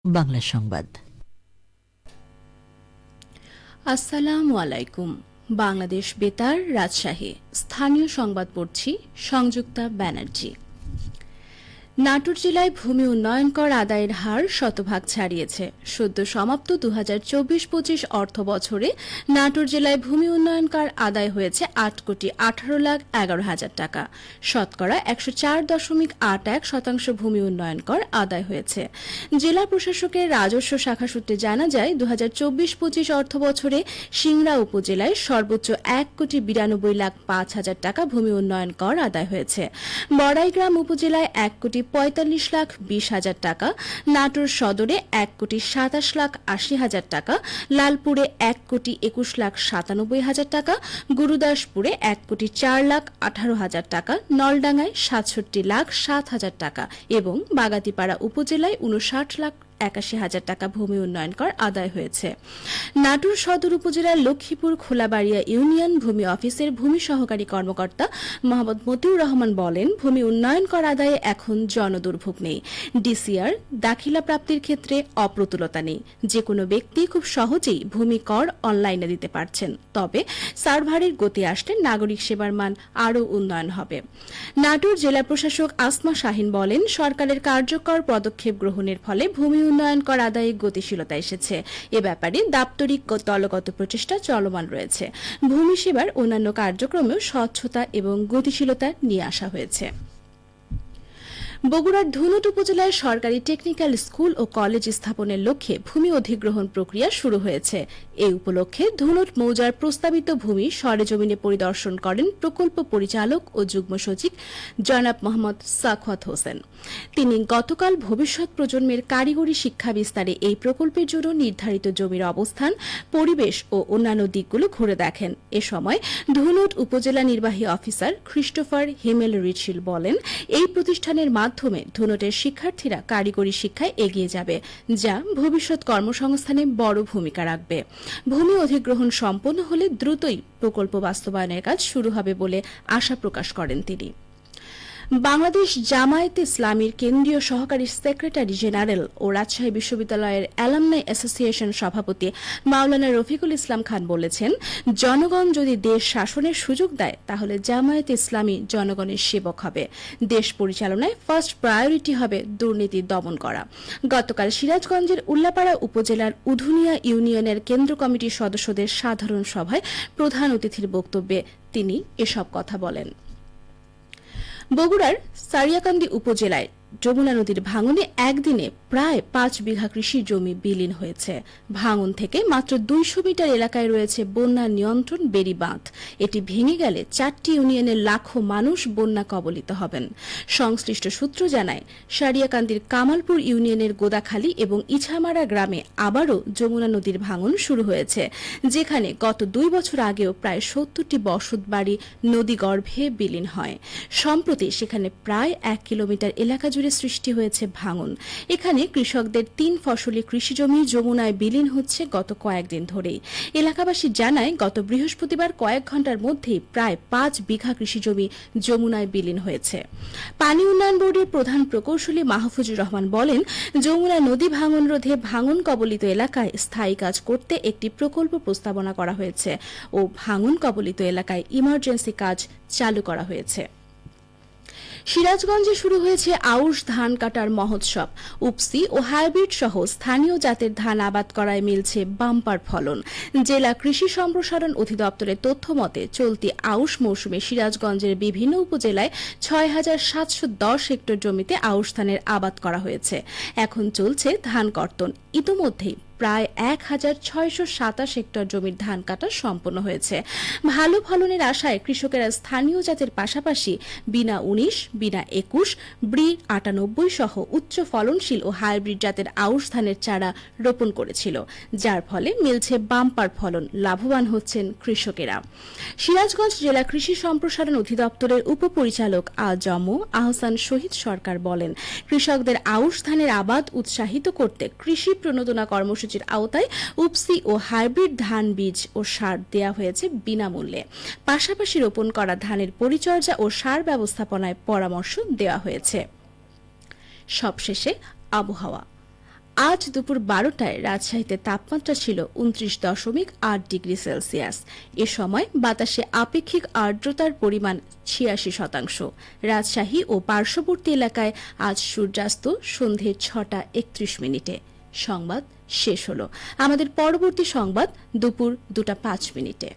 বাংলা সংবাদ। আসসালামু আলাইকুম। বাংলাদেশ বেতার, রাজশাহী। স্থানীয় সংবাদ পড়ছি সংযুক্তা ব্যানার্জি। নাটোর জেলায় ভূমি উন্নয়ন কর আদায়ের হার শতভাগ ছাড়িয়েছে। সদ্য সমাপ্ত 2024-25 অর্থ বছরে নাটোর জেলায় ভূমি উন্নয়ন কর আদায় হয়েছে 8,18,11,000 টাকা। শতকরা 104.81% ভূমি উন্নয়ন কর আদায় হয়েছে। জেলা প্রশাসকের রাজস্ব শাখা সূত্রে জানা যায়, 2024-25 অর্থ বছরে সিংড়া উপজেলায় সর্বোচ্চ 1,92,05,000 টাকা ভূমি উন্নয়ন কর আদায় হয়েছে। বড়াইগ্রাম উপজেলায় 1,45,20,000 টাকা, নাটোর সদরে 1,27,80,000 টাকা, লালপুরে 1,21,97,000 টাকা, গুরুদাসপুরে 1,04,18,000 টাকা, নলডাঙ্গায় 67,07,000 টাকা এবং বাগাতিপাড়া উপজেলায় 59,81,000 টাকা ভূমি উন্নয়ন কর আদায় হয়েছে। নাটোর সদর উপজেলার লক্ষ্মীপুর খোলাবাড়িয়া ইউনিয়ন ভূমি অফিসের ভূমি সহকারী কর্মকর্তা মোহাম্মদ মতিউর রহমান বলেন, ভূমি উন্নয়ন কর আদায়ে এখন জনদুর্ভোগ নেই। ডিসিআর দাখিলা প্রাপ্তির ক্ষেত্রে অপ্রতুলতা নেই। যে কোনো ব্যক্তি খুব সহজেই ভূমি কর অনলাইনে দিতে পারছেন। তবে সার্ভারের গতি আসলে নাগরিক সেবার মান আরও উন্নয়ন হবে। নাটোর জেলা প্রশাসক আসমা শাহিন বলেন, সরকারের কার্যকর পদক্ষেপ গ্রহণের ফলে ভূমি উন্নয়ন কর আদায়ে গতিশীলতা এসেছে। এ ব্যাপারে দাপ্তরিক দলগত প্রচেষ্টা চলমান রয়েছে। ভূমি সেবার অন্যান্য কার্যক্রমেও স্বচ্ছতা এবং গতিশীলতা নিয়ে আসা হয়েছে। বগুড়ার ধুনট উপজেলায় সরকারি টেকনিক্যাল স্কুল ও কলেজ স্থাপনের লক্ষ্যে ভূমি অধিগ্রহণ প্রক্রিয়া শুরু হয়েছে। এই উপলক্ষে ধুনট মৌজার প্রস্তাবিত ভূমি সরেজমিনে পরিদর্শন করেন প্রকল্প পরিচালক ও যুগ্ম সচিব জনাব মোহাম্মদ সাখাওয়াত হোসেন। তিনি গতকাল ভবিষ্যৎ প্রজন্মের কারিগরি শিক্ষা বিস্তারে এই প্রকল্পের জন্য নির্ধারিত জমির অবস্থান, পরিবেশ ও অন্যান্য দিকগুলো ঘুরে দেখেন। এ সময় ধুনট উপজেলা নির্বাহী অফিসার ক্রিস্টোফার হিমেল রিচিল বলেন, এই প্রতিষ্ঠানের মাধ্যমে ধুনটের শিক্ষার্থীরা কারিগরি শিক্ষায় এগিয়ে যাবে, যা ভবিষ্যৎ কর্মসংস্থানে বড় ভূমিকা রাখবে। ভূমি অধিগ্রহণ সম্পন্ন হলে দ্রুতই প্রকল্প বাস্তবায়নের কাজ শুরু হবে বলে আশা প্রকাশ করেন তিনি। বাংলাদেশ জামায়াতে ইসলামীর কেন্দ্রীয় সহকারী সেক্রেটারি জেনারেল ও রাজশাহী বিশ্ববিদ্যালয়ের অ্যালামনাই অ্যাসোসিয়েশন সভাপতি মাওলানা রফিকুল ইসলাম খান বলেছেন, জনগণ যদি দেশ শাসনের সুযোগ দেয় তাহলে জামায়াতে ইসলামী জনগণের সেবক হবে। দেশ পরিচালনায় ফার্স্ট প্রায়োরিটি হবে দুর্নীতি দমন করা। গতকাল সিরাজগঞ্জের উল্লাপাড়া উপজেলার উধুনিয়া ইউনিয়নের কেন্দ্র কমিটির সদস্যদের সাধারণ সভায় প্রধান অতিথির বক্তব্যে তিনি এসব কথা বলেন। বগুড়ার সারিয়াকান্দি উপজেলায় যমুনা নদীর ভাঙনে একদিনে প্রায় 5 বিঘা কৃষি জমি বিলীন হয়েছে। ভাঙন থেকে মাত্র 200 মিটার এলাকায় রয়েছে বন্যা নিয়ন্ত্রণ বেড়ি বাঁধ। এটি ভেঙে গেলে 4টি ইউনিয়নের লাখো মানুষ বন্যা কবলিত হবেন। সংশ্লিষ্ট সূত্র জানায়, সারিয়াকান্দির কামালপুর ইউনিয়নের গোদাখালী এবং ইছামারা গ্রামে আবারও যমুনা নদীর ভাঙন শুরু হয়েছে, যেখানে গত 2 বছর আগেও প্রায় 70টি বসতবাড়ি নদীগর্ভে বিলীন হয়। সম্প্রতি সেখানে প্রায় 1 কিলোমিটার এলাকা জুড়ে সৃষ্টি হয়েছে ভাঙন। এখানে কৃষকদের 3 ফসলি কৃষিজমি যমুনায় বিলীন হচ্ছে গত কয়েকদিন ধরেই। এলাকাবাসী জানায়, গত বৃহস্পতিবার কয়েক ঘণ্টার মধ্যেই প্রায় 5 বিঘা কৃষিজমি যমুনায় বিলীন হয়েছে। পানি উন্নয়ন বোর্ডের প্রধান প্রকৌশলী মাহফুজুর রহমান বলেন, যমুনা নদী ভাঙন রোধে ভাঙন কবলিত এলাকায় স্থায়ী কাজ করতে একটি প্রকল্প প্রস্তাবনা করা হয়েছে ও ভাঙন কবলিত এলাকায় ইমার্জেন্সি কাজ চালু করা হয়েছে। সিরাজগঞ্জে শুরু হয়েছে আউশ ধান কাটার মহোৎসব। উপসি ও হাইব্রিড সহ স্থানীয় জাতের ধান আবাদ করায় মিলছে বাম্পার ফলন। জেলা কৃষি সম্প্রসারণ অধিদপ্তরের তথ্য মতে চলতি আউশ মৌসুমে সিরাজগঞ্জের বিভিন্ন উপজেলায় 6,710 হেক্টর জমিতে আউশ ধানের আবাদ করা হয়েছে। এখন চলছে ধান কর্তন। ইতোমধ্যেই প্রায় 1,627 হেক্টর জমির ধান কাটা সম্পন্ন হয়েছে। ভালো ফলনের আশায় কৃষকেরা স্থানীয় জাতের পাশাপাশি বিনা 19, বিনা 21, ব্রি 98 সহ উচ্চ ফলনশীল ও হাইব্রিড জাতের আউশ ধানের চারা রোপণ করেছিল, যার ফলে মিলছে বাম্পার ফলন। লাভবান হচ্ছেন কৃষকেরা। সিরাজগঞ্জ জেলা কৃষি সম্প্রসারণ অধিদপ্তরের উপপরিচালক আজম আহসান শহীদ সরকার বলেন, কৃষকদের আউশ ধানের আবাদ উৎসাহিত করতে কৃষি প্রণোদনা কর্মসূচির আওতায় উপসি ও হাইব্রিড ধান বীজ ও সার দেয়া হয়েছে বিনামূল্যে। পাশাপাশি রোপণ করা ধানের পরিচর্যা ও সার ব্যবস্থাপনায় পরামর্শ দেওয়া হয়েছে। সবশেষে আবহাওয়া। আজ দুপুর 12টায় রাজশাহীতে তাপমাত্রা ছিল 29.8 ডিগ্রি সেলসিয়াস। এ সময় বাতাসে আপেক্ষিক আর্দ্রতার পরিমাণ 86%। রাজশাহী ও পার্শ্ববর্তী এলাকায় আজ সূর্যাস্ত সন্ধে 6:31। সংবাদ শেষ হলো। আমাদের পরবর্তী সংবাদ দুপুর 2:05।